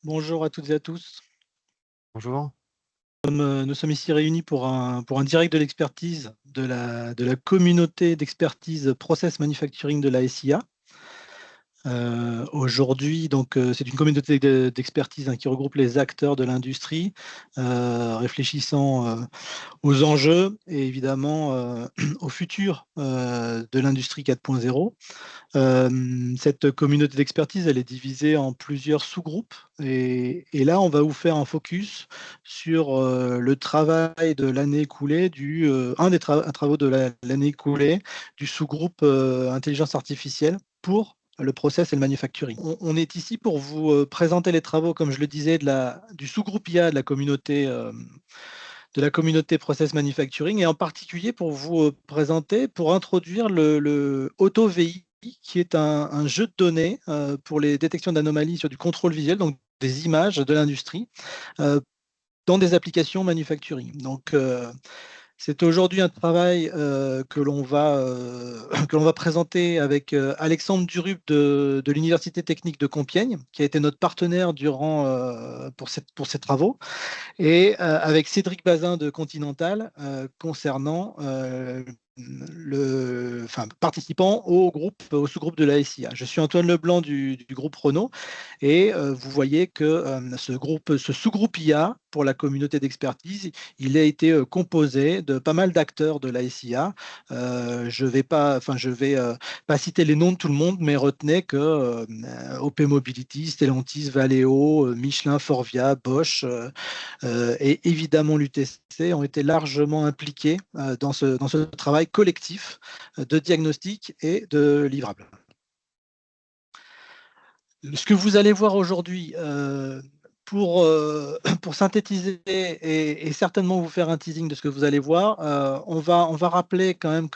Bonjour à toutes et à tous. Bonjour. Nous sommes ici réunis pour un direct de l'expertise de la communauté d'expertise Process Manufacturing de la SIA. Aujourd'hui, c'est une communauté d'expertise, qui regroupe les acteurs de l'industrie, réfléchissant aux enjeux et évidemment au futur de l'industrie 4.0. Cette communauté d'expertise, elle est divisée en plusieurs sous-groupes et là, on va vous faire un focus sur le travail de l'année écoulée, un des travaux de l'année écoulée du sous-groupe intelligence artificielle pour le process et le manufacturing. On est ici pour vous présenter les travaux, comme je le disais, du sous-groupe IA de la communauté Process Manufacturing, et en particulier pour vous présenter, pour introduire le AutoVI, qui est un jeu de données pour les détections d'anomalies sur du contrôle visuel, donc des images de l'industrie, euh, dans des applications manufacturing. C'est aujourd'hui un travail que l'on va présenter avec Alexandre Durup de l'Université technique de Compiègne, qui a été notre partenaire pour ces travaux, et avec Cédric Bazin de Continental concernant participant au sous-groupe de la SIA. Je suis Antoine Leblanc du groupe Renault, et vous voyez que ce sous-groupe IA pour la communauté d'expertise, il a été composé de pas mal d'acteurs de la SIA. Je vais pas citer les noms de tout le monde, mais retenez que OP Mobility, Stellantis, Valeo, Michelin, Forvia, Bosch, et évidemment l'UTC ont été largement impliqués dans ce travail collectif de diagnostic et de livrable. Ce que vous allez voir aujourd'hui, pour synthétiser et certainement vous faire un teasing de ce que vous allez voir, on va rappeler quand même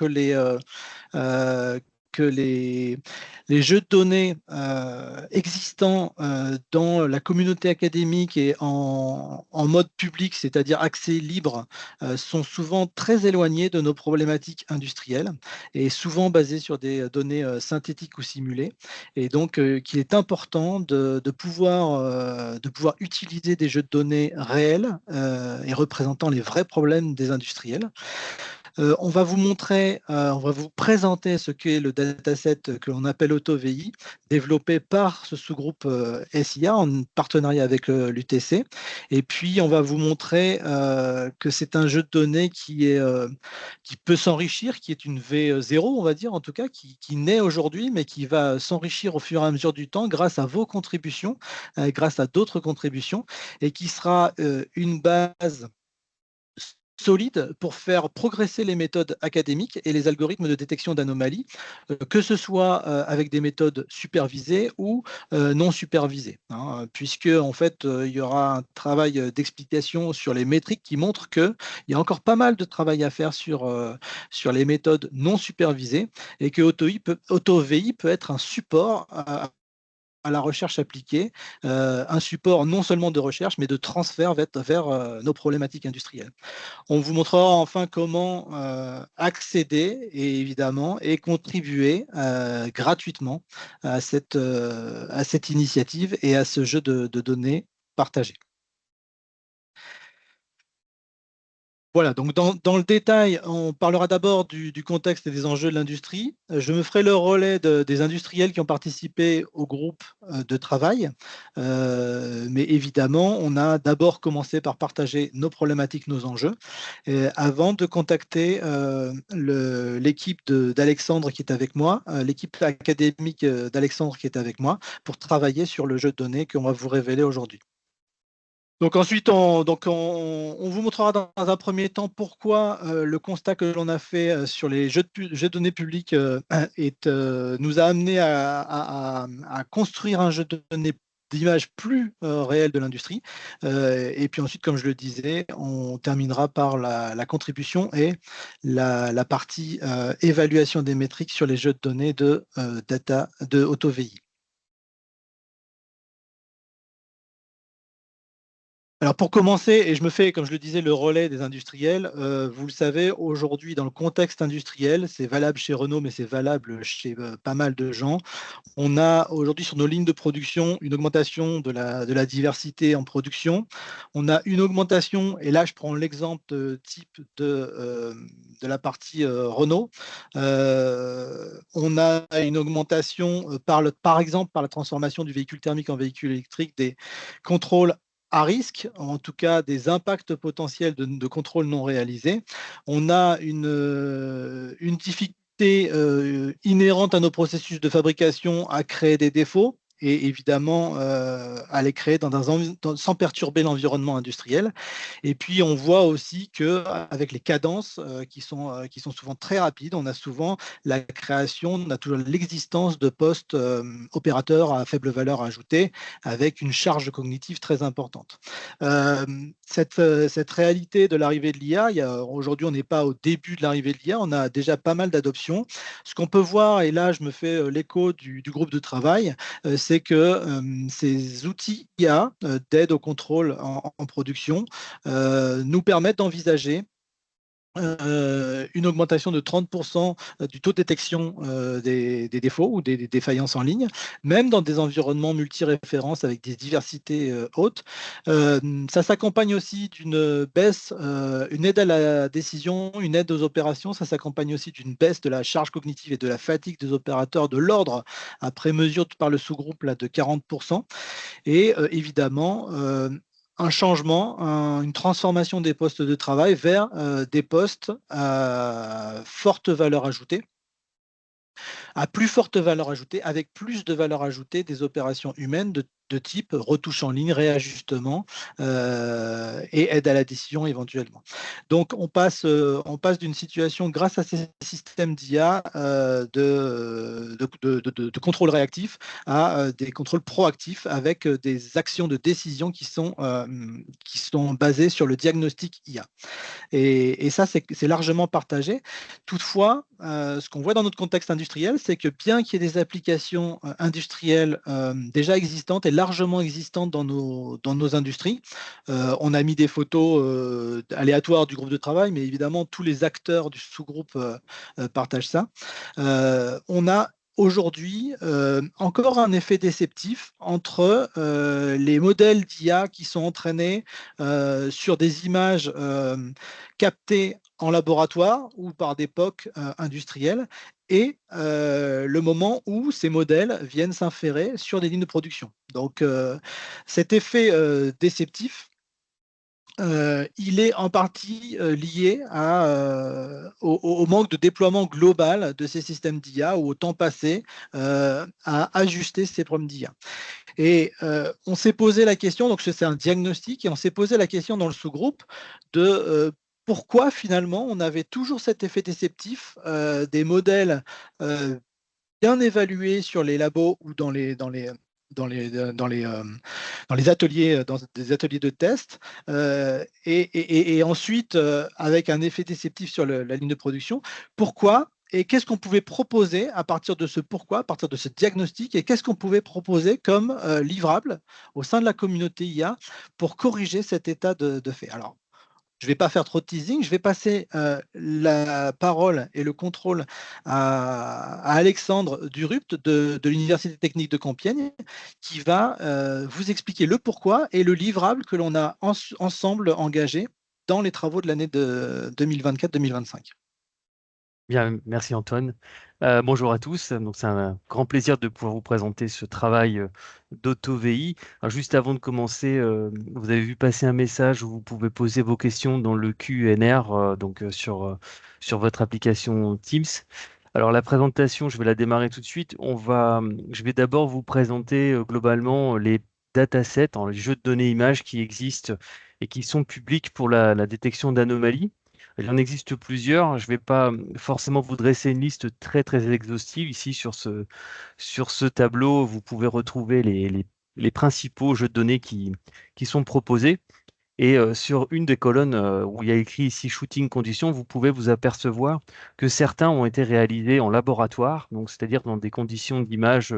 euh, que les jeux de données existants dans la communauté académique et en mode public, c'est-à-dire accès libre, sont souvent très éloignés de nos problématiques industrielles et souvent basés sur des données synthétiques ou simulées. Et donc, qu'il est important de pouvoir utiliser des jeux de données réels et représentant les vrais problèmes des industriels. On va vous présenter ce qu'est le dataset que l'on appelle AutoVI, développé par ce sous-groupe SIA en partenariat avec l'UTC. Et puis, on va vous montrer que c'est un jeu de données qui peut s'enrichir, qui est une V0, on va dire, en tout cas, qui naît aujourd'hui, mais qui va s'enrichir au fur et à mesure du temps grâce à vos contributions, grâce à d'autres contributions, et qui sera une base solide pour faire progresser les méthodes académiques et les algorithmes de détection d'anomalies, que ce soit avec des méthodes supervisées ou non supervisées, hein, puisque en fait, il y aura un travail d'explication sur les métriques qui montre qu'il y a encore pas mal de travail à faire sur les méthodes non supervisées, et que AutoVI peut être un support à la recherche appliquée, un support non seulement de recherche, mais de transfert vers nos problématiques industrielles. On vous montrera enfin comment accéder et évidemment et contribuer gratuitement à cette initiative et à ce jeu de données partagées. Voilà, donc dans le détail, on parlera d'abord du contexte et des enjeux de l'industrie. Je me ferai le relais des industriels qui ont participé au groupe de travail. Mais évidemment, on a d'abord commencé par partager nos problématiques, nos enjeux, avant de contacter l'équipe d'Alexandre qui est avec moi, l'équipe académique d'Alexandre qui est avec moi, pour travailler sur le jeu de données qu'on va vous révéler aujourd'hui. Donc ensuite, on vous montrera dans un premier temps pourquoi le constat que l'on a fait sur les jeux de données publics nous a amené à construire un jeu de données d'image plus réel de l'industrie. Et puis ensuite, comme je le disais, on terminera par la contribution et la partie évaluation des métriques sur les jeux de données de AutoVI. Alors pour commencer, et je me fais, comme je le disais, le relais des industriels, vous le savez, aujourd'hui, dans le contexte industriel, c'est valable chez Renault, mais c'est valable chez pas mal de gens. On a aujourd'hui sur nos lignes de production une augmentation de la diversité en production. On a une augmentation, et là je prends l'exemple type de la partie Renault. On a une augmentation par exemple par la transformation du véhicule thermique en véhicule électrique des contrôles à risque, en tout cas des impacts potentiels de contrôle non réalisés. On a une difficulté inhérente à nos processus de fabrication à créer des défauts et évidemment à les créer sans perturber l'environnement industriel. Et puis on voit aussi que avec les cadences qui sont souvent très rapides, on a souvent la création, on a toujours l'existence de postes opérateurs à faible valeur ajoutée avec une charge cognitive très importante. Euh, cette réalité de l'arrivée de l'IA, aujourd'hui on n'est pas au début de l'arrivée de l'IA, on a déjà pas mal d'adoptions. Ce qu'on peut voir, et là je me fais l'écho du groupe de travail, c'est que ces outils IA d'aide au contrôle en production nous permettent d'envisager une augmentation de 30% du taux de détection des défauts ou des défaillances en ligne, même dans des environnements multi-références avec des diversités hautes. Ça s'accompagne aussi d'une baisse, une aide à la décision, une aide aux opérations. Ça s'accompagne aussi d'une baisse de la charge cognitive et de la fatigue des opérateurs de l'ordre, après mesure par le sous-groupe là, de 40%. Et évidemment, un changement, une transformation des postes de travail vers des postes à forte valeur ajoutée, à plus forte valeur ajoutée, avec plus de valeur ajoutée des opérations humaines de type retouche en ligne, réajustement et aide à la décision éventuellement. Donc on passe d'une situation grâce à ces systèmes d'IA de contrôle réactif à des contrôles proactifs avec des actions de décision qui sont basées sur le diagnostic IA. Et ça, c'est largement partagé. Toutefois, ce qu'on voit dans notre contexte industriel, c'est que bien qu'il y ait des applications industrielles déjà existantes et largement existantes dans nos industries, on a mis des photos aléatoires du groupe de travail, mais évidemment, tous les acteurs du sous-groupe partagent ça. On a aujourd'hui encore un effet déceptif entre les modèles d'IA qui sont entraînés sur des images captées en laboratoire ou par des POC industriels et le moment où ces modèles viennent s'inférer sur des lignes de production. Donc cet effet déceptif, il est en partie lié au manque de déploiement global de ces systèmes d'IA ou au temps passé à ajuster ces problèmes d'IA. Et on s'est posé la question, donc c'est un diagnostic, et on s'est posé la question dans le sous-groupe de pourquoi finalement on avait toujours cet effet déceptif des modèles bien évalués sur les labos ou dans les, dans les, dans les ateliers, dans des ateliers de test, et ensuite avec un effet déceptif sur la ligne de production. Pourquoi et qu'est-ce qu'on pouvait proposer à partir de ce pourquoi, à partir de ce diagnostic, et qu'est-ce qu'on pouvait proposer comme livrable au sein de la communauté IA pour corriger cet état de fait. Alors, je ne vais pas faire trop de teasing, je vais passer la parole et le contrôle à Alexandre Durupt de l'Université technique de Compiègne, qui va vous expliquer le pourquoi et le livrable que l'on a ensemble engagé dans les travaux de l'année de 2024-2025. Bien, merci Antoine. Bonjour à tous. Donc, c'est un grand plaisir de pouvoir vous présenter ce travail d'AutoVI. Alors, juste avant de commencer, vous avez vu passer un message où vous pouvez poser vos questions dans le Q&R, sur votre application Teams. Alors, la présentation, je vais la démarrer tout de suite. Je vais d'abord vous présenter globalement les datasets, les jeux de données images qui existent et qui sont publics pour la détection d'anomalies. Il en existe plusieurs. Je ne vais pas forcément vous dresser une liste très très exhaustive. Ici, sur ce tableau, vous pouvez retrouver les principaux jeux de données qui sont proposés. Et sur une des colonnes où il y a écrit ici Shooting Conditions, vous pouvez vous apercevoir que certains ont été réalisés en laboratoire, donc c'est-à-dire dans des conditions d'image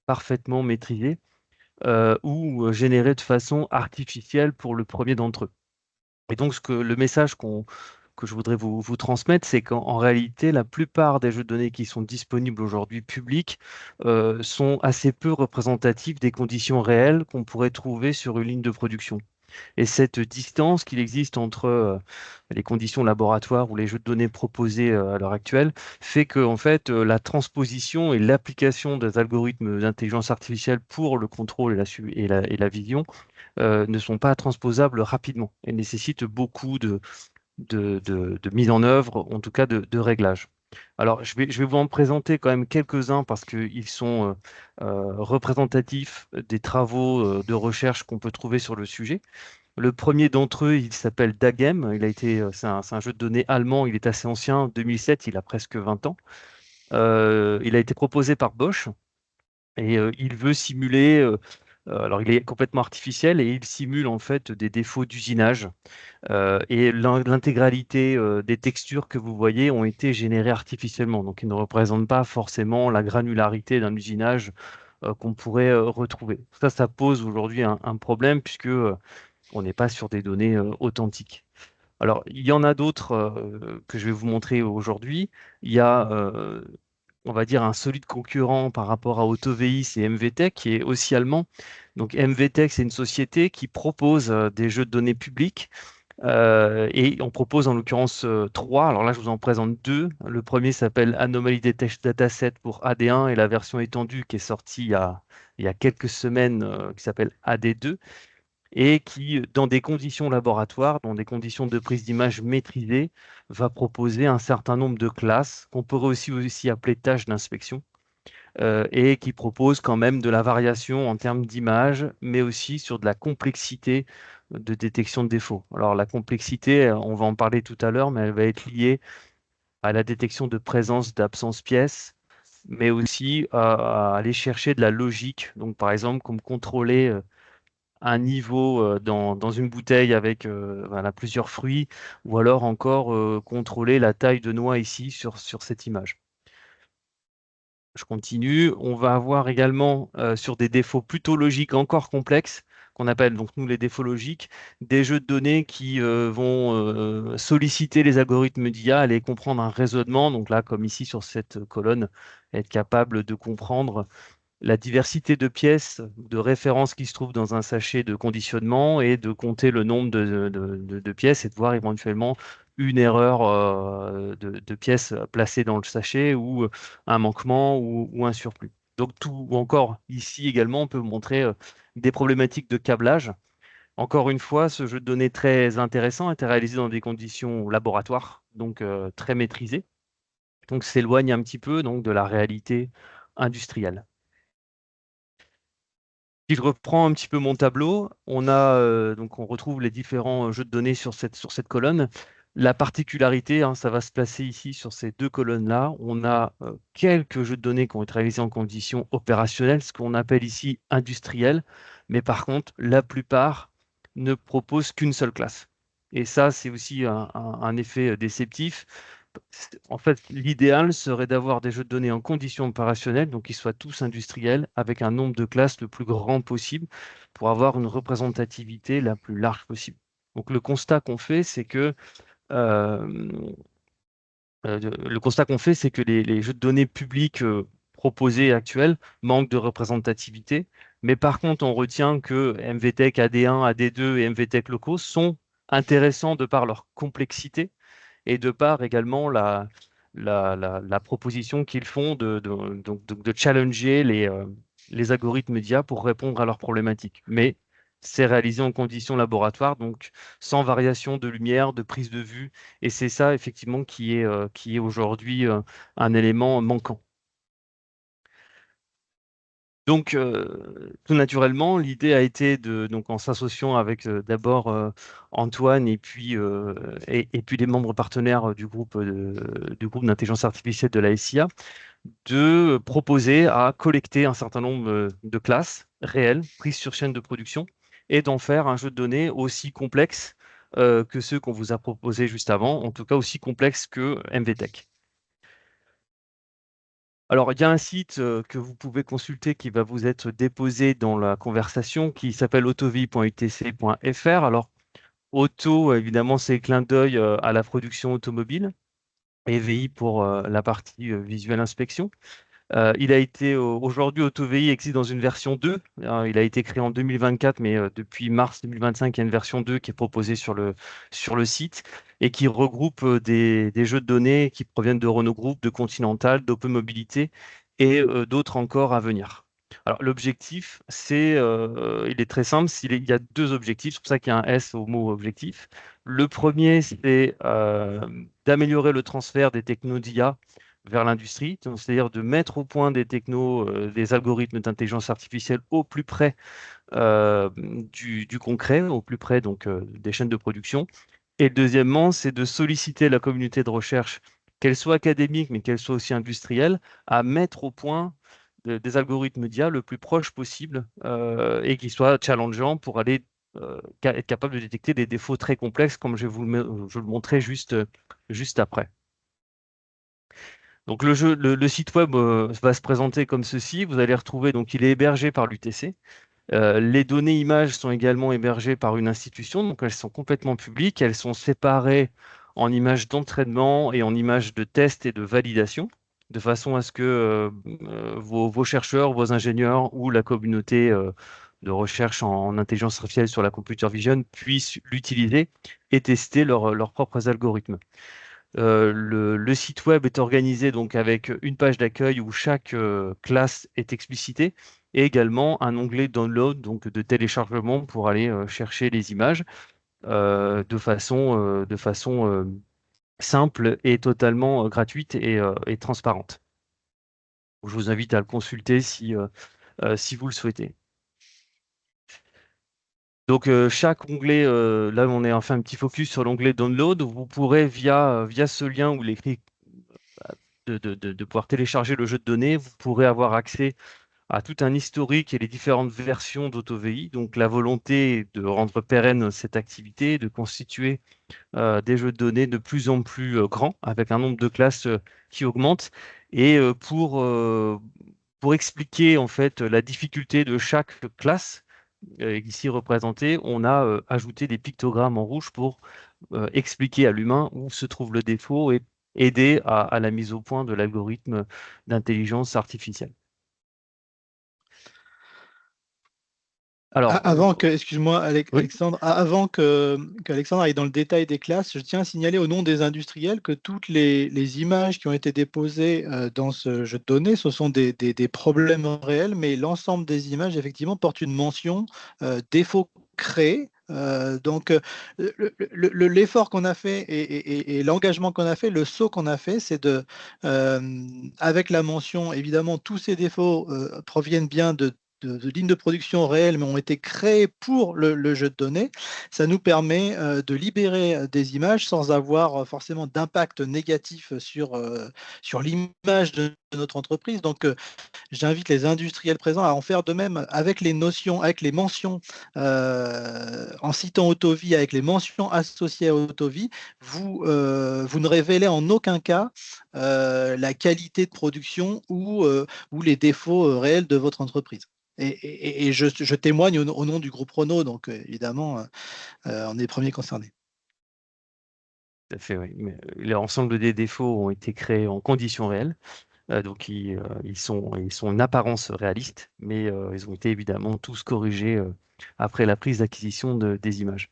parfaitement maîtrisées. ou générés de façon artificielle pour le premier d'entre eux. Et donc, le message que je voudrais vous transmettre, c'est qu'en réalité, la plupart des jeux de données qui sont disponibles aujourd'hui publics sont assez peu représentatifs des conditions réelles qu'on pourrait trouver sur une ligne de production. Et cette distance qu'il existe entre les conditions laboratoires ou les jeux de données proposés à l'heure actuelle fait que en fait, la transposition et l'application des algorithmes d'intelligence artificielle pour le contrôle et la vision ne sont pas transposables rapidement et nécessitent beaucoup de mise en œuvre, en tout cas de réglage. Alors, je vais vous en présenter quand même quelques-uns parce qu'ils sont représentatifs des travaux de recherche qu'on peut trouver sur le sujet. Le premier d'entre eux, il s'appelle Dagem. C'est un jeu de données allemand. Il est assez ancien, 2007. Il a presque 20 ans. Il a été proposé par Bosch et il veut simuler. Alors, il est complètement artificiel et il simule en fait des défauts d'usinage. Et l'intégralité des textures que vous voyez ont été générées artificiellement. Donc, ils ne représentent pas forcément la granularité d'un usinage qu'on pourrait retrouver. Ça pose aujourd'hui un problème puisque on n'est pas sur des données authentiques. Alors, il y en a d'autres que je vais vous montrer aujourd'hui. Il y a, on va dire, un solide concurrent par rapport à AutoVI, c'est MVTech, qui est aussi allemand. Donc, MVTech, c'est une société qui propose des jeux de données publics. Et on propose en l'occurrence trois. Alors là, je vous en présente deux. Le premier s'appelle Anomaly Dataset pour AD1 et la version étendue qui est sortie il y a quelques semaines qui s'appelle AD2 et qui, dans des conditions laboratoires, dans des conditions de prise d'image maîtrisées, va proposer un certain nombre de classes qu'on pourrait aussi appeler tâches d'inspection et qui propose quand même de la variation en termes d'image, mais aussi sur de la complexité de détection de défauts. Alors la complexité, on va en parler tout à l'heure, mais elle va être liée à la détection de présence, d'absence pièces, mais aussi à aller chercher de la logique. Donc par exemple, comme contrôler un niveau dans une bouteille avec voilà, plusieurs fruits, ou alors encore contrôler la taille de noix ici sur cette image. Je continue. On va avoir également sur des défauts plutôt logiques encore complexes, qu'on appelle donc nous les défauts logiques, des jeux de données qui vont solliciter les algorithmes d'IA, aller comprendre un raisonnement. Donc là, comme ici sur cette colonne, être capable de comprendre la diversité de pièces, de références qui se trouvent dans un sachet de conditionnement et de compter le nombre de pièces et de voir éventuellement une erreur de pièces placées dans le sachet ou un manquement ou un surplus. Donc tout, ou encore ici également, on peut vous montrer des problématiques de câblage. Encore une fois, ce jeu de données très intéressant a été réalisé dans des conditions laboratoires, donc très maîtrisées. Donc s'éloigne un petit peu donc, de la réalité industrielle. Si je reprends un petit peu mon tableau, donc on retrouve les différents jeux de données sur cette colonne. La particularité, hein, ça va se placer ici sur ces deux colonnes-là. On a quelques jeux de données qui ont été réalisés en conditions opérationnelles, ce qu'on appelle ici industriel, mais par contre, la plupart ne proposent qu'une seule classe. Et ça, c'est aussi un effet déceptif. En fait, l'idéal serait d'avoir des jeux de données en conditions opérationnelles, donc qu'ils soient tous industriels, avec un nombre de classes le plus grand possible pour avoir une représentativité la plus large possible. Donc le constat qu'on fait, c'est que euh, les jeux de données publics proposés actuels manquent de représentativité, mais par contre, on retient que MVTech AD1, AD2 et MVTech locaux sont intéressants de par leur complexité et de par également la proposition qu'ils font de challenger les algorithmes d'IA pour répondre à leurs problématiques. Mais c'est réalisé en conditions laboratoires, donc sans variation de lumière, de prise de vue, et c'est ça effectivement qui est aujourd'hui un élément manquant. Donc, tout naturellement, l'idée a été donc en s'associant avec d'abord Antoine et puis les membres partenaires du groupe d'intelligence artificielle de la SIA, de proposer à collecter un certain nombre de classes réelles prises sur chaîne de production et d'en faire un jeu de données aussi complexe que ceux qu'on vous a proposés juste avant, en tout cas aussi complexe que MVTech. Alors, il y a un site que vous pouvez consulter qui va vous être déposé dans la conversation qui s'appelle autovi.utc.fr. Alors, auto, évidemment, c'est clin d'œil à la production automobile et VI pour la partie visuelle inspection. Il a été aujourd'hui AutoVI existe dans une version 2. Il a été créé en 2024, mais depuis mars 2025, il y a une version 2 qui est proposée sur le site et qui regroupe des jeux de données qui proviennent de Renault Group, de Continental, d'Open Mobilité et d'autres encore à venir. Alors l'objectif, il est très simple. Il y a deux objectifs, c'est pour ça qu'il y a un S au mot objectif. Le premier, c'est d'améliorer le transfert des technos d'IA vers l'industrie, c'est-à-dire de mettre au point des technos, des algorithmes d'intelligence artificielle au plus près du concret, au plus près donc des chaînes de production. Et deuxièmement, c'est de solliciter la communauté de recherche, qu'elle soit académique, mais qu'elle soit aussi industrielle, à mettre au point des algorithmes d'IA le plus proche possible et qui soient challengeants pour aller être capable de détecter des défauts très complexes, comme je le montrer juste après. Donc le site web va se présenter comme ceci. Vous allez retrouver, donc il est hébergé par l'UTC. Les données images sont également hébergées par une institution, donc elles sont complètement publiques. Elles sont séparées en images d'entraînement et en images de test et de validation, de façon à ce que vos chercheurs, vos ingénieurs ou la communauté de recherche en intelligence artificielle sur la computer vision puissent l'utiliser et tester leurs propres algorithmes. Le site web est organisé donc avec une page d'accueil où chaque classe est explicitée et également un onglet download, donc de téléchargement pour aller chercher les images de façon simple et totalement gratuite et transparente. Je vous invite à le consulter si vous le souhaitez. Donc chaque onglet, là on est enfin un petit focus sur l'onglet download, vous pourrez via ce lien où il est écrit de pouvoir télécharger le jeu de données, vous pourrez avoir accès à tout un historique et les différentes versions d'AutoVI. Donc la volonté est de rendre pérenne cette activité, de constituer des jeux de données de plus en plus grands, avec un nombre de classes qui augmente. Et pour expliquer en fait la difficulté de chaque classe, ici représentée, on a ajouté des pictogrammes en rouge pour expliquer à l'humain où se trouve le défaut et aider à la mise au point de l'algorithme d'intelligence artificielle. Alors, Avant que, excuse-moi oui, Alexandre, avant qu'Alexandre aille dans le détail des classes, je tiens à signaler au nom des industriels que toutes les images qui ont été déposées dans ce jeu de données, ce sont des problèmes réels, mais l'ensemble des images, effectivement, portent une mention défaut créé. L'effort qu'on a fait et l'engagement qu'on a fait, le saut qu'on a fait, c'est avec la mention, évidemment, tous ces défauts proviennent bien de lignes de production réelles, mais ont été créées pour le jeu de données. Ça nous permet de libérer des images sans avoir forcément d'impact négatif sur l'image de notre entreprise. Donc, j'invite les industriels présents à en faire de même avec les notions, avec les mentions, en citant Autovi, avec les mentions associées à Autovi, vous ne révélez en aucun cas la qualité de production ou les défauts réels de votre entreprise. Et je témoigne au nom du groupe Renault, donc évidemment, on est les premiers concernés. tout à fait, oui. Mais, l'ensemble des défauts ont été créés en conditions réelles. Donc, ils sont en apparence réalistes, mais ils ont été évidemment tous corrigés après la prise d'acquisition des images.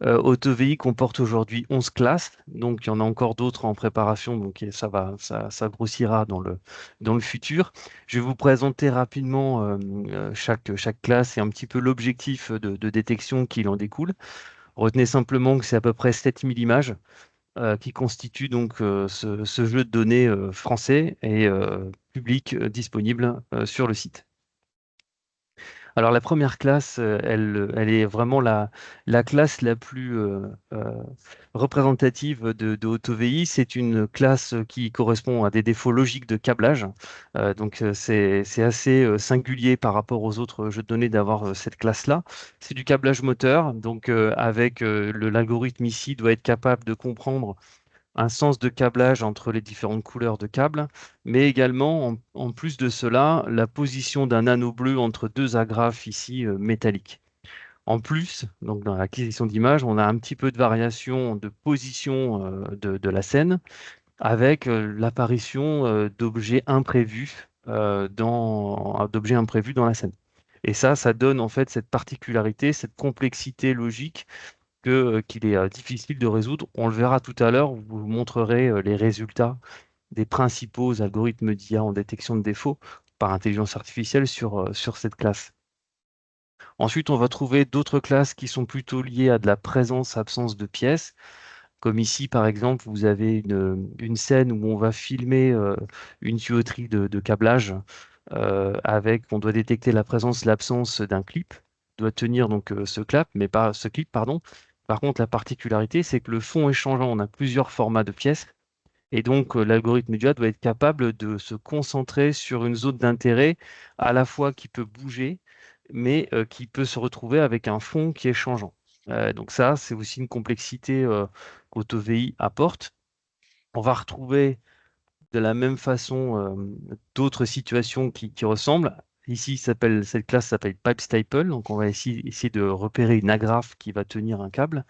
AutoVI comporte aujourd'hui 11 classes, donc il y en a encore d'autres en préparation, donc ça grossira dans le futur. Je vais vous présenter rapidement chaque classe et un petit peu l'objectif de détection qui en découle. Retenez simplement que c'est à peu près 7000 images qui constituent donc ce jeu de données français et public disponible sur le site. Alors la première classe, elle est vraiment la classe la plus représentative de AutoVI. C'est une classe qui correspond à des défauts logiques de câblage. C'est assez singulier par rapport aux autres jeux de données d'avoir cette classe-là. C'est du câblage moteur, donc l'algorithme ici doit être capable de comprendre un sens de câblage entre les différentes couleurs de câbles, mais également, en plus de cela, la position d'un anneau bleu entre deux agrafes ici métalliques. En plus, donc dans l'acquisition d'image, on a un petit peu de variation de position de la scène avec l'apparition d'objets imprévus dans la scène. Et ça donne en fait cette particularité, cette complexité logique qu'il est difficile de résoudre. On le verra tout à l'heure, vous montrerez les résultats des principaux algorithmes d'IA en détection de défauts par intelligence artificielle sur cette classe. Ensuite, on va trouver d'autres classes qui sont plutôt liées à de la présence-absence de pièces. Comme ici, par exemple, vous avez une scène où on va filmer une tuyauterie de câblage on doit détecter la présence, l'absence d'un clip. On doit tenir donc ce clip, pardon. Par contre, la particularité, c'est que le fond est changeant. On a plusieurs formats de pièces. Et donc, l'algorithme DUA doit être capable de se concentrer sur une zone d'intérêt à la fois qui peut bouger, mais qui peut se retrouver avec un fond qui est changeant. Donc ça, c'est aussi une complexité qu'AutoVI apporte. On va retrouver de la même façon d'autres situations qui ressemblent. Ici, cette classe s'appelle Pipe Staple. Donc, on va essayer de repérer une agrafe qui va tenir un câble.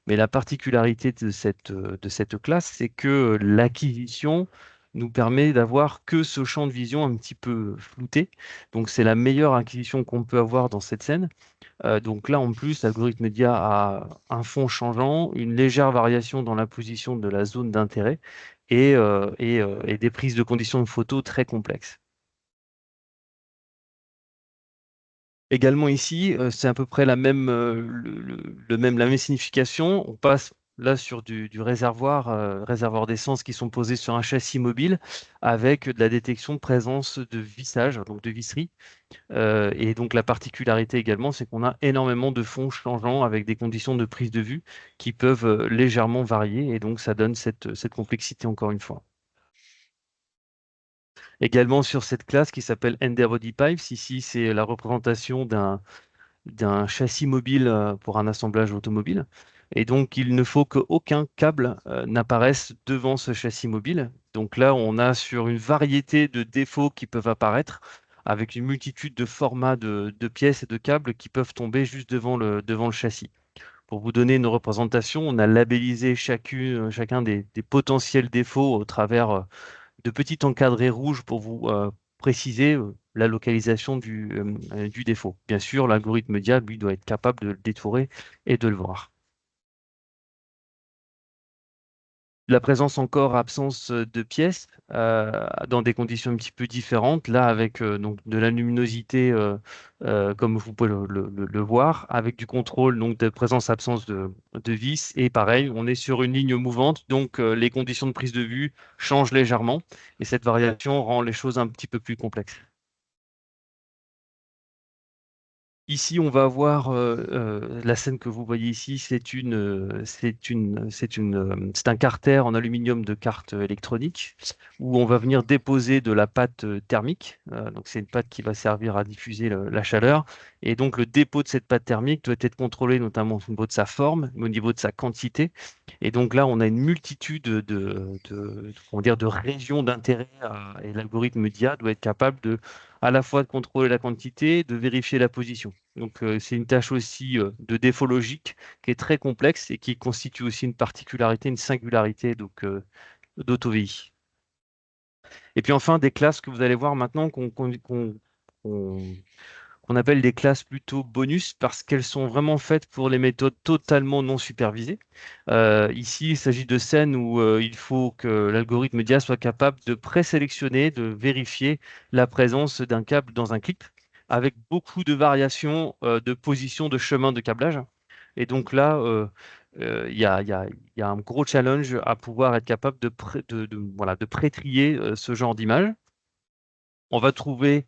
Mais la particularité de cette classe, c'est que l'acquisition nous permet d'avoir que ce champ de vision un petit peu flouté. Donc, c'est la meilleure acquisition qu'on peut avoir dans cette scène. Donc là, en plus, l'algorithme d'IA a un fond changeant, une légère variation dans la position de la zone d'intérêt et des prises de conditions de photo très complexes. Également ici, c'est à peu près la même signification. On passe là sur du réservoir d'essence qui sont posés sur un châssis mobile avec de la détection de présence de vissage, donc de visserie. Et donc la particularité également, c'est qu'on a énormément de fonds changeants avec des conditions de prise de vue qui peuvent légèrement varier. Et donc ça donne cette complexité encore une fois. Également sur cette classe qui s'appelle Underbody Pipes, ici c'est la représentation d'un châssis mobile pour un assemblage automobile. Et donc, il ne faut qu'aucun câble n'apparaisse devant ce châssis mobile. Donc là, on a sur une variété de défauts qui peuvent apparaître, avec une multitude de formats de pièces et de câbles qui peuvent tomber juste devant le châssis. Pour vous donner une représentation, on a labellisé chacun des potentiels défauts au travers de petits encadrés rouges pour vous préciser la localisation du défaut. Bien sûr, l'algorithme DIA, lui, doit être capable de le détourer et de le voir. La présence encore absence de pièces dans des conditions un petit peu différentes, là avec donc de la luminosité comme vous pouvez le voir, avec du contrôle donc de présence-absence de vis, et pareil, on est sur une ligne mouvante, donc les conditions de prise de vue changent légèrement, et cette variation rend les choses un petit peu plus complexes. Ici, on va voir la scène que vous voyez ici, c'est un carter en aluminium de carte électronique où on va venir déposer de la pâte thermique. Donc, c'est une pâte qui va servir à diffuser la chaleur. Et donc, le dépôt de cette pâte thermique doit être contrôlé notamment au niveau de sa forme, mais au niveau de sa quantité. Et donc là, on a une multitude comment dire, de régions d'intérêt et l'algorithme d'IA doit être capable à la fois de contrôler la quantité, de vérifier la position. Donc, c'est une tâche aussi de défaut logique qui est très complexe et qui constitue aussi une particularité, une singularité d'AutoVI. Et puis enfin, des classes que vous allez voir maintenant qu'on appelle des classes plutôt bonus parce qu'elles sont vraiment faites pour les méthodes totalement non supervisées. Ici, il s'agit de scènes où il faut que l'algorithme DIA soit capable de présélectionner, de vérifier la présence d'un câble dans un clip avec beaucoup de variations de position de chemin de câblage. Et donc là, il y a un gros challenge à pouvoir être capable voilà, de pré-trier ce genre d'image. On va trouver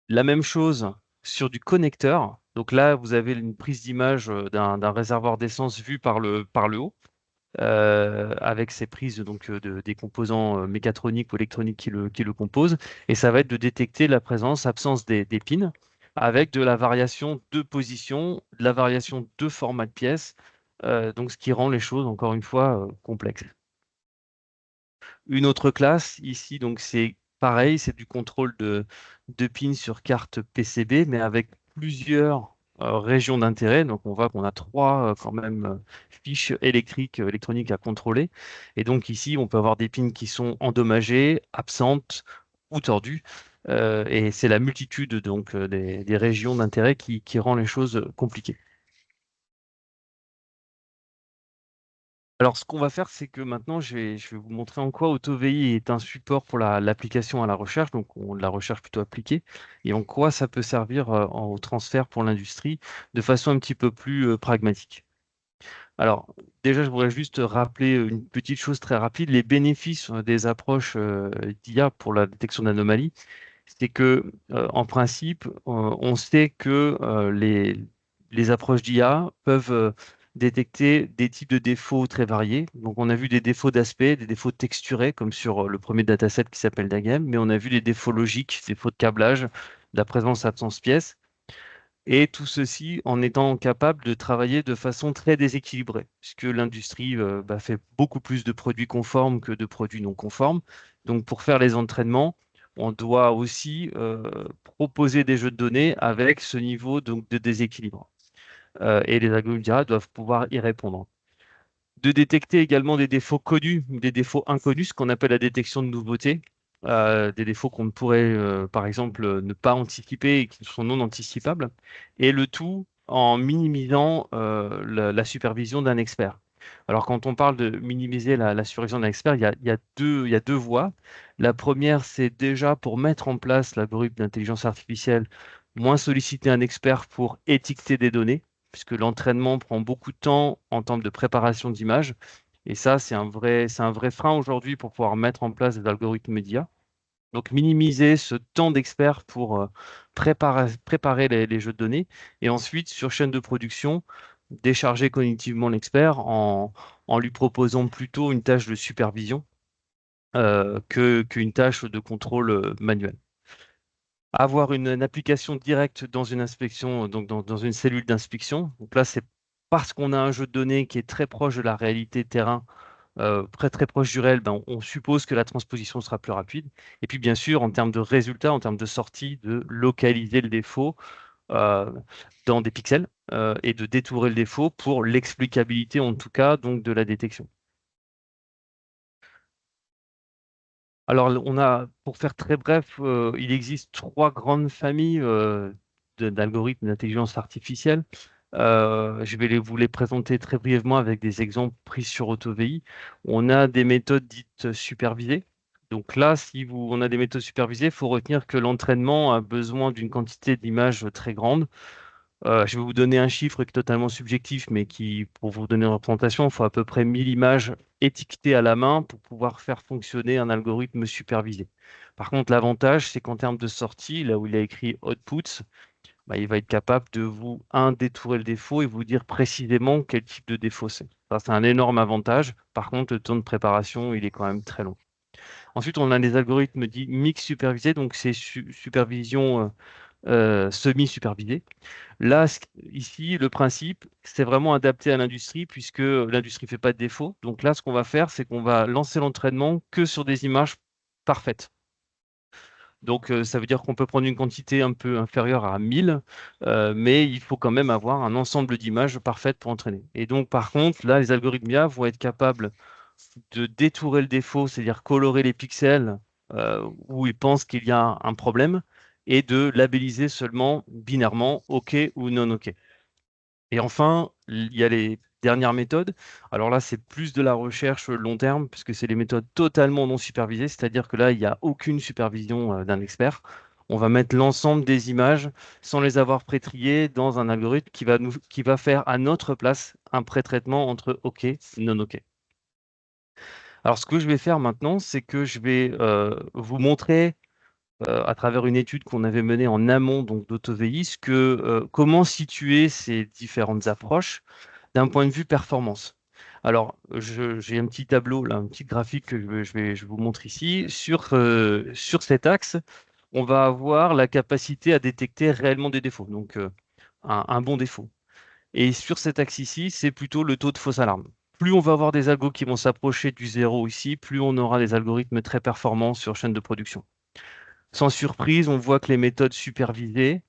la même chose sur du connecteur. Donc là, vous avez une prise d'image d'un réservoir d'essence vu par le haut, avec ces prises donc, des composants mécatroniques ou électroniques qui le composent. Et ça va être de détecter la présence, absence des pins, avec de la variation de position, de la variation de format de pièce, donc ce qui rend les choses, encore une fois, complexes. Une autre classe ici, donc c'est pareil, c'est du contrôle de pins sur carte PCB, mais avec plusieurs régions d'intérêt. Donc on voit qu'on a trois quand même fiches électriques, électroniques à contrôler. Et donc ici, on peut avoir des pins qui sont endommagées, absentes ou tordues. Et c'est la multitude donc des régions d'intérêt qui rend les choses compliquées. Alors, ce qu'on va faire, c'est que maintenant, je vais vous montrer en quoi AutoVI est un support pour l'application à la recherche, donc la recherche plutôt appliquée, et en quoi ça peut servir au transfert pour l'industrie de façon un petit peu plus pragmatique. Alors, déjà, je voudrais juste rappeler une petite chose très rapide, les bénéfices des approches d'IA pour la détection d'anomalies. C'est que, en principe, on sait que les approches d'IA peuvent détecter des types de défauts très variés. Donc, on a vu des défauts d'aspect, des défauts texturés, comme sur le premier dataset qui s'appelle DAGEM, mais on a vu des défauts logiques, des défauts de câblage, de la présence-absence pièce, et tout ceci en étant capable de travailler de façon très déséquilibrée, puisque l'industrie fait beaucoup plus de produits conformes que de produits non conformes. Donc, pour faire les entraînements, on doit aussi proposer des jeux de données avec ce niveau donc, de déséquilibre. Et les algorithmes d'IA doivent pouvoir y répondre. De détecter également des défauts connus, des défauts inconnus, ce qu'on appelle la détection de nouveautés, des défauts qu'on ne pourrait, par exemple, ne pas anticiper et qui sont non anticipables, et le tout en minimisant la supervision d'un expert. Alors, quand on parle de minimiser la supervision d'un expert, il y a deux voies. La première, c'est déjà pour mettre en place l'algorithme d'intelligence artificielle, moins solliciter un expert pour étiqueter des données, puisque l'entraînement prend beaucoup de temps en termes de préparation d'images. Et ça, c'est un vrai frein aujourd'hui pour pouvoir mettre en place des algorithmes médias. Donc, minimiser ce temps d'expert pour préparer les jeux de données. Et ensuite, sur chaîne de production, décharger cognitivement l'expert en lui proposant plutôt une tâche de supervision qu'une tâche de contrôle manuel. Avoir une application directe dans une inspection, donc dans une cellule d'inspection. Donc là, c'est parce qu'on a un jeu de données qui est très proche de la réalité terrain, très très proche du réel, ben, on suppose que la transposition sera plus rapide. Et puis bien sûr, en termes de résultats, en termes de sortie, de localiser le défaut euh, dans des pixels et de détourer le défaut pour l'explicabilité en tout cas donc de la détection. Alors, pour faire très bref, il existe trois grandes familles d'algorithmes d'intelligence artificielle. Je vais vous les présenter très brièvement avec des exemples pris sur AutoVI. On a des méthodes dites supervisées. Donc là, si on a des méthodes supervisées, il faut retenir que l'entraînement a besoin d'une quantité d'images très grande. Je vais vous donner un chiffre qui est totalement subjectif, mais qui, pour vous donner une représentation, il faut à peu près 1000 images étiquetées à la main pour pouvoir faire fonctionner un algorithme supervisé. Par contre, l'avantage, c'est qu'en termes de sortie, là où il a écrit outputs, bah, il va être capable de vous, détourer le défaut et vous dire précisément quel type de défaut c'est. Ça, c'est un énorme avantage. Par contre, le temps de préparation, il est quand même très long. Ensuite, on a les algorithmes dits mix supervisés, donc c'est supervision semi-supervisée. Là, ici, le principe, c'est vraiment adapté à l'industrie puisque l'industrie ne fait pas de défaut. Donc là, ce qu'on va faire, c'est qu'on va lancer l'entraînement que sur des images parfaites. Donc, ça veut dire qu'on peut prendre une quantité un peu inférieure à 1000, mais il faut quand même avoir un ensemble d'images parfaites pour entraîner. Et donc, par contre, là, les algorithmes IA vont être capables de détourer le défaut, c'est-à-dire colorer les pixels où ils pensent qu'il y a un problème, et de labelliser seulement binairement OK ou non OK. Et enfin, il y a les dernières méthodes. Alors là, c'est plus de la recherche long terme, puisque c'est les méthodes totalement non supervisées, c'est-à-dire que là, il n'y a aucune supervision d'un expert. On va mettre l'ensemble des images sans les avoir pré-triées dans un algorithme qui va faire à notre place un pré-traitement entre OK et non OK. Alors, ce que je vais faire maintenant, c'est que je vais vous montrer à travers une étude qu'on avait menée en amont donc d'AutoVI, comment situer ces différentes approches d'un point de vue performance. Alors, j'ai un petit tableau, là, un petit graphique que je vous montre ici. Sur cet axe, on va avoir la capacité à détecter réellement des défauts, donc un bon défaut. Et sur cet axe ici, c'est plutôt le taux de fausse alarme. Plus on va avoir des algos qui vont s'approcher du zéro ici, plus on aura des algorithmes très performants sur chaîne de production. Sans surprise, on voit que les méthodes supervisées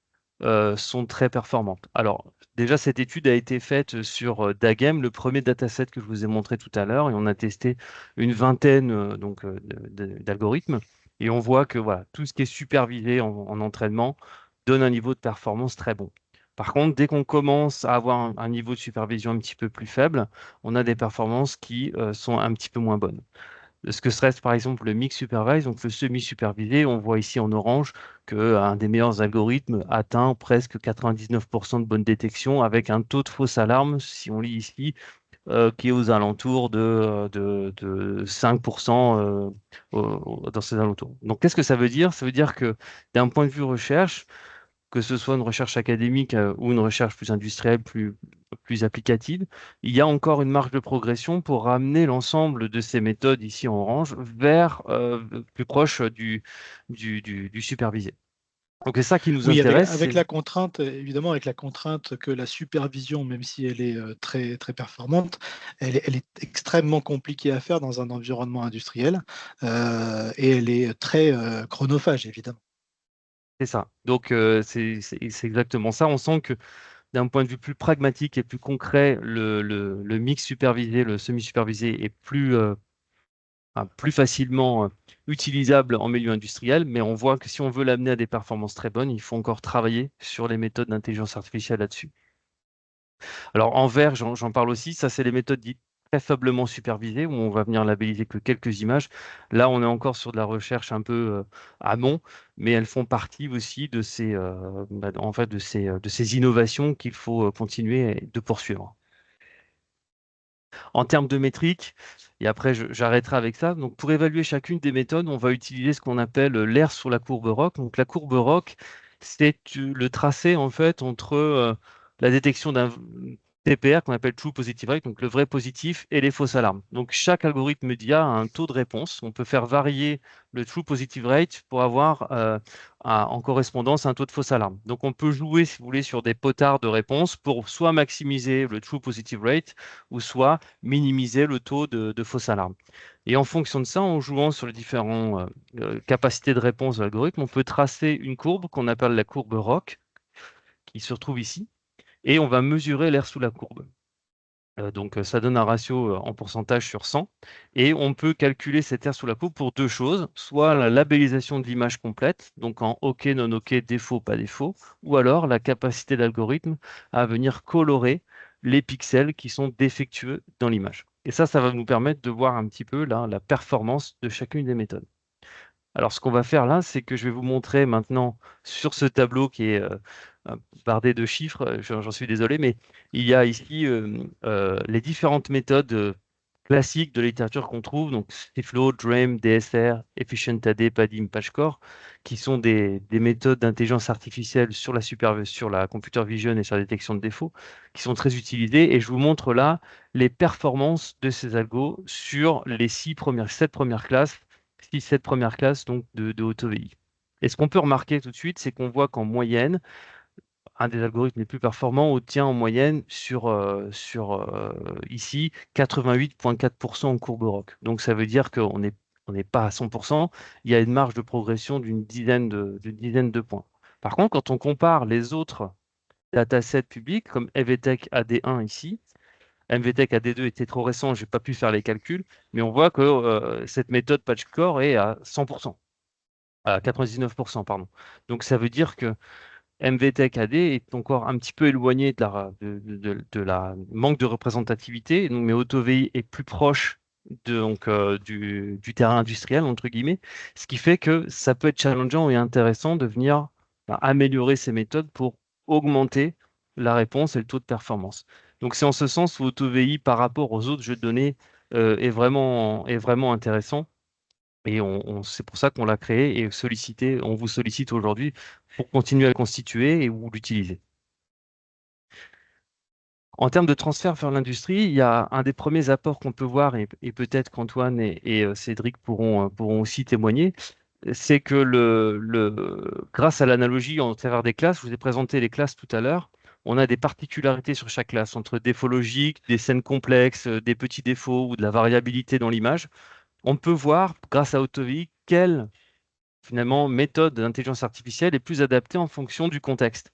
sont très performantes. Alors, déjà, cette étude a été faite sur DAGEM, le premier dataset que je vous ai montré tout à l'heure, et on a testé une vingtaine d'algorithmes. Et on voit que voilà, tout ce qui est supervisé en entraînement donne un niveau de performance très bon. Par contre, dès qu'on commence à avoir un niveau de supervision un petit peu plus faible, on a des performances qui sont un petit peu moins bonnes. Ce que serait par exemple le mix supervised, donc le semi-supervisé, on voit ici en orange qu'un des meilleurs algorithmes atteint presque 99% de bonne détection avec un taux de fausse alarme, si on lit ici, qui est aux alentours de 5% dans ces alentours. Donc qu'est-ce que ça veut dire? Ça veut dire que d'un point de vue recherche, que ce soit une recherche académique ou une recherche plus industrielle, plus applicative, il y a encore une marge de progression pour ramener l'ensemble de ces méthodes ici en orange vers plus proche du supervisé. Donc c'est ça qui nous Oui, intéresse, avec la contrainte, évidemment, avec la contrainte que la supervision, même si elle est, très très performante, elle est extrêmement compliquée à faire dans un environnement industriel, et elle est très, chronophage, évidemment. c'est ça. Donc c'est exactement ça. On sent que d'un point de vue plus pragmatique et plus concret, le mix supervisé, le semi-supervisé est plus facilement utilisable en milieu industriel, mais on voit que si on veut l'amener à des performances très bonnes, il faut encore travailler sur les méthodes d'intelligence artificielle là-dessus. Alors en vert, j'en parle aussi, ça c'est les méthodes dites très faiblement supervisées, où on va venir labelliser que quelques images. Là, on est encore sur de la recherche un peu amont, mais elles font partie aussi de en fait, de ces innovations qu'il faut continuer de poursuivre. En termes de métriques, et après j'arrêterai avec ça. Donc pour évaluer chacune des méthodes, on va utiliser ce qu'on appelle l'aire sur la courbe ROC. Donc la courbe ROC, c'est le tracé en fait entre la détection d'un TPR qu'on appelle True Positive Rate, donc le vrai positif, et les fausses alarmes. Donc chaque algorithme d'IA a un taux de réponse. On peut faire varier le True Positive Rate pour avoir en correspondance un taux de fausse alarme. Donc on peut jouer, si vous voulez, sur des potards de réponse pour soit maximiser le True Positive Rate ou soit minimiser le taux de fausse alarme. Et en fonction de ça, en jouant sur les différentes capacités de réponse de l'algorithme, on peut tracer une courbe qu'on appelle la courbe ROC, qui se retrouve ici, et on va mesurer l'air sous la courbe. Donc, ça donne un ratio en pourcentage sur 100. Et on peut calculer cette aire sous la courbe pour deux choses, soit la labellisation de l'image complète, donc en OK, non OK, défaut, pas défaut, ou alors la capacité de l'algorithme à venir colorer les pixels qui sont défectueux dans l'image. Et ça va nous permettre de voir un petit peu là, la performance de chacune des méthodes. Alors, ce qu'on va faire là, c'est que je vais vous montrer maintenant sur ce tableau qui est bardé de chiffres, j'en suis désolé, mais il y a ici les différentes méthodes classiques de la littérature qu'on trouve, donc CFlow, DRAME, DSR, Efficient AD, PADIM, PageCore, qui sont des méthodes d'intelligence artificielle sur la computer vision et sur la détection de défauts, qui sont très utilisées. Et je vous montre là les performances de ces algos sur les 7 premières classes 6-7 premières classes donc de AutoVI. Et ce qu'on peut remarquer tout de suite, c'est qu'on voit qu'en moyenne, un des algorithmes les plus performants obtient en moyenne ici 88,4% en courbe ROC. Donc ça veut dire qu'on n'est pas à 100%, il y a une marge de progression d'une dizaine de points. Par contre, quand on compare les autres datasets publics, comme MVTech AD1 ici, MVTech AD2 était trop récent, je n'ai pas pu faire les calculs, mais on voit que cette méthode PageCore est à 100%, à 99%, pardon. Donc ça veut dire que MVTech AD est encore un petit peu éloigné de la manque de représentativité, donc, mais AutoVI est plus proche du terrain industriel, entre guillemets, ce qui fait que ça peut être challengeant et intéressant de venir améliorer ces méthodes pour augmenter la réponse et le taux de performance. Donc c'est en ce sens où AutoVI, par rapport aux autres jeux de données, est vraiment intéressant. Et c'est pour ça qu'on l'a créé et on vous sollicite aujourd'hui pour continuer à le constituer et ou l'utiliser. En termes de transfert vers l'industrie, il y a un des premiers apports qu'on peut voir, et peut-être qu'Antoine et Cédric pourront aussi témoigner, c'est que grâce à l'analogie en travers des classes, je vous ai présenté les classes tout à l'heure, on a des particularités sur chaque classe, entre défauts logiques, des scènes complexes, des petits défauts ou de la variabilité dans l'image. On peut voir, grâce à AutoVI, quelle finalement méthode d'intelligence artificielle est plus adaptée en fonction du contexte.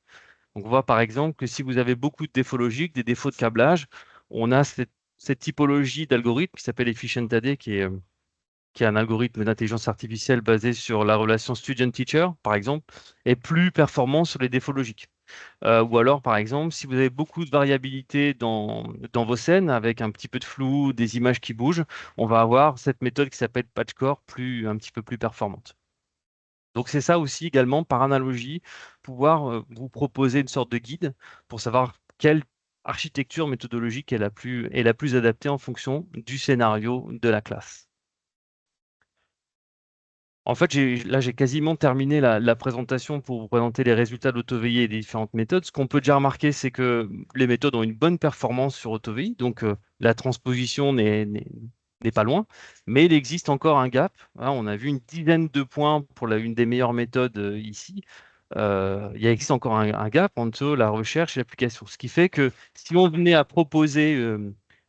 Donc, on voit par exemple que si vous avez beaucoup de défauts logiques, des défauts de câblage, on a cette typologie d'algorithme qui s'appelle Efficient AD, qui est un algorithme d'intelligence artificielle basé sur la relation student-teacher, par exemple, est plus performant sur les défauts logiques. Ou alors, par exemple, si vous avez beaucoup de variabilité dans vos scènes, avec un petit peu de flou, des images qui bougent, on va avoir cette méthode qui s'appelle patchcore, un petit peu plus performante. Donc c'est ça aussi également, par analogie, pouvoir vous proposer une sorte de guide pour savoir quelle architecture méthodologique est la plus adaptée en fonction du scénario de la classe. En fait, là, j'ai quasiment terminé la présentation pour vous présenter les résultats d'AutoVI et des différentes méthodes. Ce qu'on peut déjà remarquer, c'est que les méthodes ont une bonne performance sur AutoVI, donc la transposition n'est pas loin, mais il existe encore un gap, hein. On a vu une dizaine de points pour une des meilleures méthodes ici. Il existe encore un gap entre la recherche et l'application. Ce qui fait que si on venait à proposer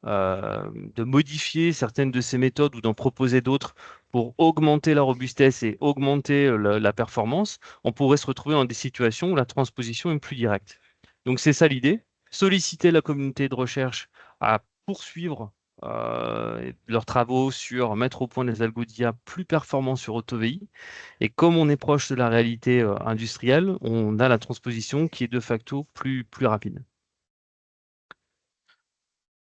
de modifier certaines de ces méthodes ou d'en proposer d'autres pour augmenter la robustesse et augmenter la performance, on pourrait se retrouver dans des situations où la transposition est plus directe. Donc c'est ça l'idée, solliciter la communauté de recherche à poursuivre leurs travaux sur mettre au point des algos d'IA plus performants sur AutoVI. Et comme on est proche de la réalité industrielle, on a la transposition qui est de facto plus rapide.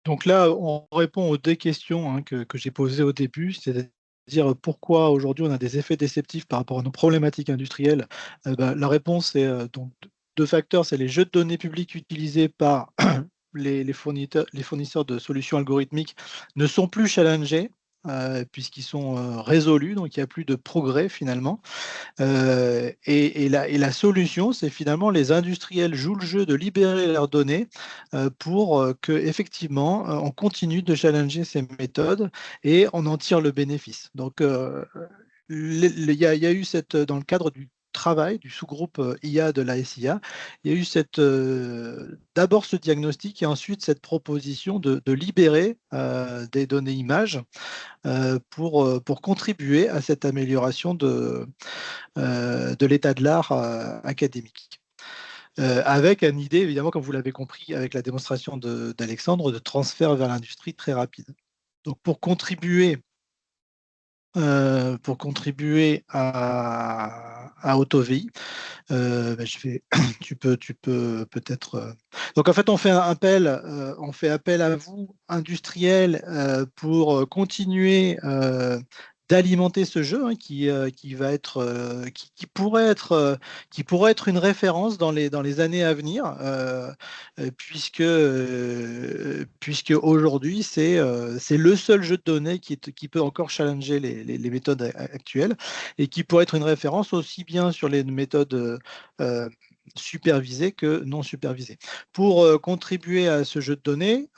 Donc là, on répond aux deux questions, hein, que j'ai posées au début, c'est-à-dire pourquoi aujourd'hui on a des effets déceptifs par rapport à nos problématiques industrielles. La réponse est donc deux facteurs, c'est les jeux de données publics utilisés par les fournisseurs de solutions algorithmiques ne sont plus challengés, puisqu'ils sont résolus, donc il n'y a plus de progrès finalement. Et la solution, c'est finalement les industriels jouent le jeu de libérer leurs données pour que effectivement on continue de challenger ces méthodes et on en tire le bénéfice. Donc, il y a eu dans le cadre du travail du sous-groupe IA de la SIA, il y a eu d'abord ce diagnostic et ensuite cette proposition de libérer des données images pour contribuer à cette amélioration de l'état de l'art académique. Avec une idée, évidemment, comme vous l'avez compris, avec la démonstration d'Alexandre, de transfert vers l'industrie très rapide. Donc, pour contribuer à AutoVI, tu peux peut-être. Donc en fait, on fait appel à vous, industriels, pour continuer d'alimenter ce jeu, hein, qui va être, qui pourrait être une référence dans les années à venir, puisque aujourd'hui c'est le seul jeu de données qui peut encore challenger les méthodes actuelles et qui pourrait être une référence aussi bien sur les méthodes euh, supervisées que non supervisées. Pour contribuer à ce jeu de données,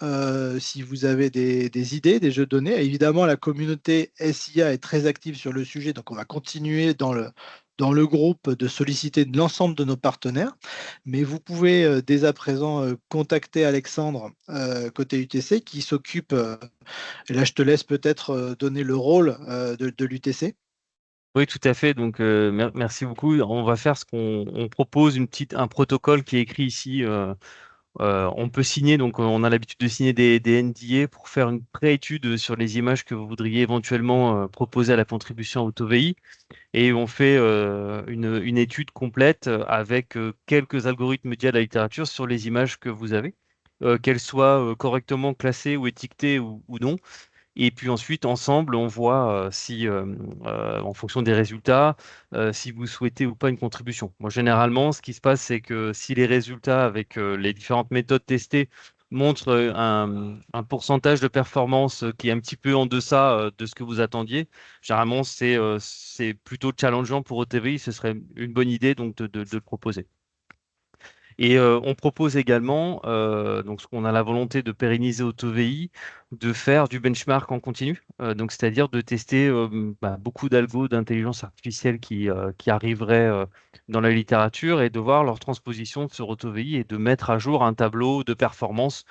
si vous avez des idées, des jeux de données, évidemment, la communauté SIA est très active sur le sujet, donc on va continuer dans le groupe de solliciter l'ensemble de nos partenaires, mais vous pouvez dès à présent contacter Alexandre côté UTC qui s'occupe, et là je te laisse peut-être donner le rôle de l'UTC. Oui, tout à fait. Donc, merci beaucoup. On va faire on propose un protocole qui est écrit ici. On peut signer, donc on a l'habitude de signer des NDA pour faire une pré-étude sur les images que vous voudriez éventuellement proposer à la contribution à AutoVI. Et on fait une étude complète avec quelques algorithmes d'IA de la littérature sur les images que vous avez, qu'elles soient correctement classées ou étiquetées ou non. Et puis ensuite, ensemble, on voit si, en fonction des résultats, si vous souhaitez ou pas une contribution. Moi, généralement, ce qui se passe, c'est que si les résultats avec les différentes méthodes testées montrent un pourcentage de performance qui est un petit peu en deçà de ce que vous attendiez, généralement, c'est plutôt challengeant pour OTVI. Ce serait une bonne idée donc de le proposer. Et on propose également, donc on a la volonté de pérenniser AutoVI, de faire du benchmark en continu, donc c'est-à-dire de tester beaucoup d'algos d'intelligence artificielle qui arriveraient dans la littérature et de voir leur transposition sur AutoVI et de mettre à jour un tableau de performance,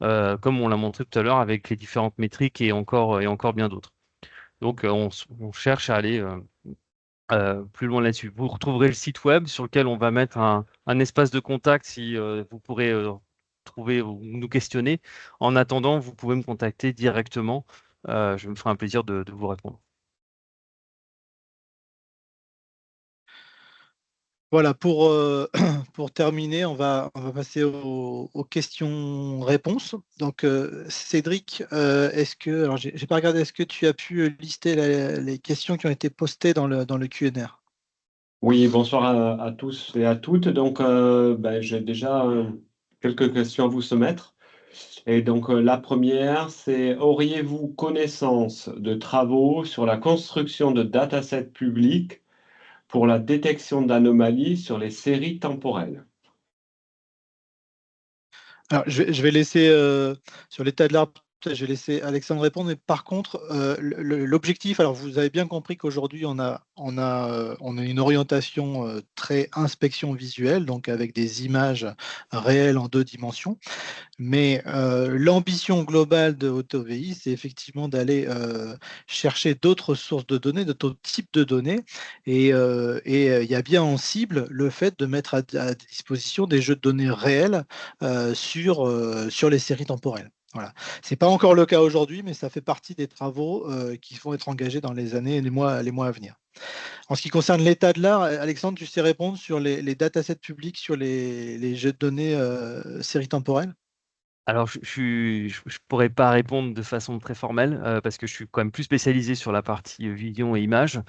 comme on l'a montré tout à l'heure avec les différentes métriques et encore bien d'autres. Donc on cherche à aller plus loin là-dessus. Vous retrouverez le site web sur lequel on va mettre un espace de contact si vous pourrez trouver ou nous questionner. En attendant, vous pouvez me contacter directement. Je me ferai un plaisir de vous répondre. Voilà, pour terminer, on va passer aux questions-réponses. Donc, Cédric, alors j'ai pas regardé, est-ce que tu as pu lister les questions qui ont été postées dans le Q&A? Oui, bonsoir à tous et à toutes. Donc, j'ai déjà quelques questions à vous soumettre. Et donc, la première, c'est auriez-vous connaissance de travaux sur la construction de datasets publics pour la détection d'anomalies sur les séries temporelles? Alors, je vais laisser sur l'état de l'art, peut-être je vais laisser Alexandre répondre, mais par contre, l'objectif, alors vous avez bien compris qu'aujourd'hui, on a une orientation très inspection visuelle, donc avec des images réelles en 2 dimensions. Mais l'ambition globale de AutoVI, c'est effectivement d'aller chercher d'autres sources de données, d'autres types de données. Il y a bien en cible le fait de mettre à disposition des jeux de données réels sur les séries temporelles. Voilà. Ce n'est pas encore le cas aujourd'hui, mais ça fait partie des travaux qui vont être engagés dans les années et les mois à venir. En ce qui concerne l'état de l'art, Alexandre, tu sais répondre sur les datasets publics sur les jeux de données séries temporelles? Alors, je pourrais pas répondre de façon très formelle parce que je suis quand même plus spécialisé sur la partie vision et image.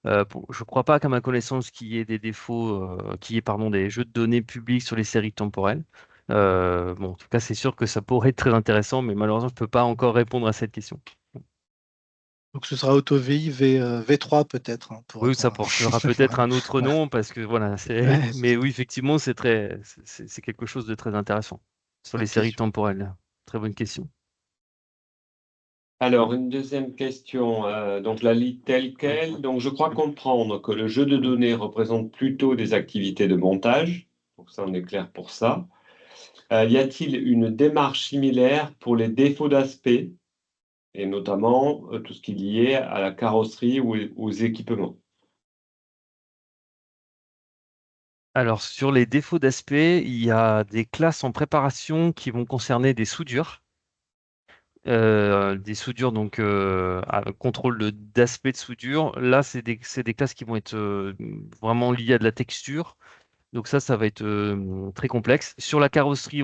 Je ne crois pas qu'à ma connaissance qu'il y ait des défauts, pardon, des jeux de données publics sur les séries temporelles. Bon, en tout cas, c'est sûr que ça pourrait être très intéressant, mais malheureusement, je ne peux pas encore répondre à cette question. Donc ce sera AutoVI V3 peut-être, hein, pour Oui, ça répondre. portera peut-être un autre Voilà. nom parce que voilà, Ouais, c'est mais ça. oui, effectivement, c'est quelque chose de très intéressant sur les Ok, séries super. temporelles. Très bonne question. Alors, une deuxième question, donc la lit telle quelle. Donc, je crois comprendre que le jeu de données représente plutôt des activités de montage. Donc, ça, on est clair pour ça. Y a-t-il une démarche similaire pour les défauts d'aspect, et notamment tout ce qui est lié à la carrosserie ou aux équipements? Alors, sur les défauts d'aspect, il y a des classes en préparation qui vont concerner des soudures donc à contrôle d'aspect de soudure. Là, c'est des classes qui vont être vraiment liées à de la texture. Donc ça va être très complexe. Sur la carrosserie,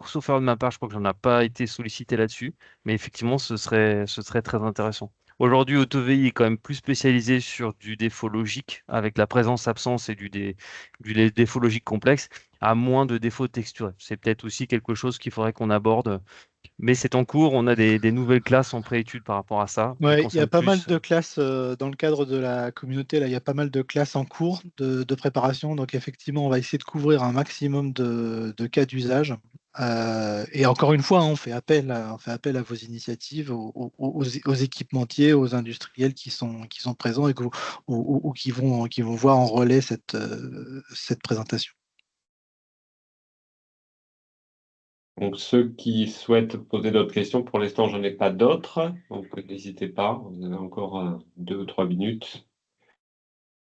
sauf erreur de ma part, je crois que j'en ai pas été sollicité là-dessus, mais effectivement, ce serait très intéressant. Aujourd'hui, AutoVI est quand même plus spécialisé sur du défaut logique, avec la présence-absence et du défaut logique complexe, à moins de défauts texturés. C'est peut-être aussi quelque chose qu'il faudrait qu'on aborde, mais c'est en cours. On a des nouvelles classes en préétude par rapport à ça, qui Ouais, il y a concernent pas mal plus. de classes dans le cadre de la communauté. Là, il y a pas mal de classes en cours de préparation. Donc, effectivement, on va essayer de couvrir un maximum de cas d'usage. Et encore une fois, hein, on fait appel à vos initiatives, aux équipementiers, aux industriels qui sont présents et ou qui vont voir en relais cette présentation. Donc, ceux qui souhaitent poser d'autres questions, pour l'instant, j'en ai pas d'autres. Donc, n'hésitez pas, vous avez encore 2 ou 3 minutes,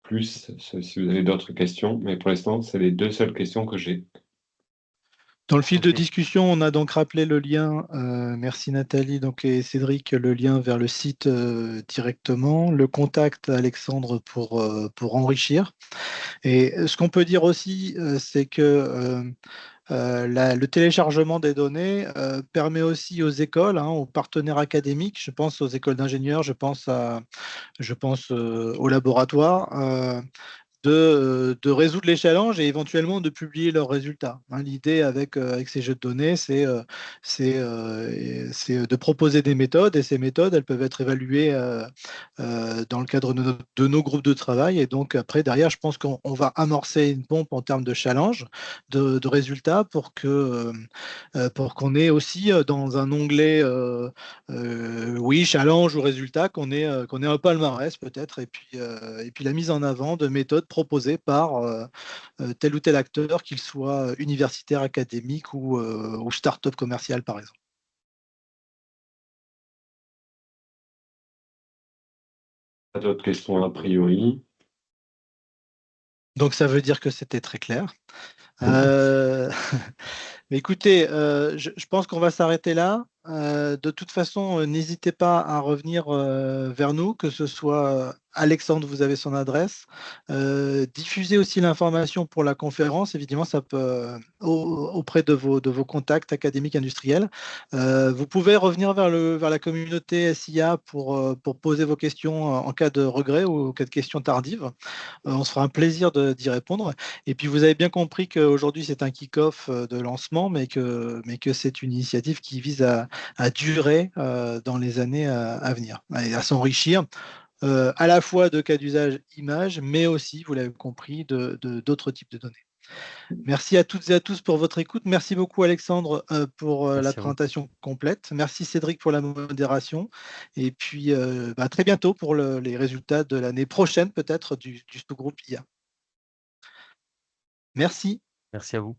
plus si vous avez d'autres questions. Mais pour l'instant, c'est les 2 seules questions que j'ai. Dans le fil de Ok. discussion, on a donc rappelé le lien, merci Nathalie donc, et Cédric, le lien vers le site directement, le contact Alexandre pour enrichir. Et ce qu'on peut dire aussi, c'est que le téléchargement des données permet aussi aux écoles, hein, aux partenaires académiques, je pense aux écoles d'ingénieurs, je pense aux laboratoires, de résoudre les challenges et éventuellement de publier leurs résultats. L'idée avec ces jeux de données, c'est de proposer des méthodes, et ces méthodes, elles peuvent être évaluées dans le cadre de nos groupes de travail. Et donc après, derrière, je pense qu'on va amorcer une pompe en termes de challenges, de résultats, pour qu'on ait aussi dans un onglet oui, challenge ou résultat, qu'on ait un palmarès peut-être, et puis la mise en avant de méthodes proposées par tel ou tel acteur, qu'il soit universitaire, académique ou start-up commercial, par exemple. Pas d'autres questions a priori. Donc ça veut dire que c'était très clair. Mais écoutez, je pense qu'on va s'arrêter là. De toute façon, n'hésitez pas à revenir vers nous, que ce soit Alexandre, vous avez son adresse. Diffusez aussi l'information pour la conférence, évidemment, ça peut auprès de vos contacts académiques industriels. Vous pouvez revenir vers la communauté SIA pour poser vos questions en cas de regret ou en cas de questions tardives. On se fera un plaisir d'y répondre. Et puis, vous avez bien compris qu'aujourd'hui, c'est un kick-off de lancement, mais que c'est une initiative qui vise à durer dans les années à venir et à s'enrichir à la fois de cas d'usage images, mais aussi, vous l'avez compris, d'autres types de données. Merci à toutes et à tous pour votre écoute. Merci beaucoup Alexandre pour la Merci à vous. présentation complète. Merci Cédric pour la modération. Et puis à très bientôt pour les résultats de l'année prochaine peut-être du sous-groupe IA. Merci. Merci à vous.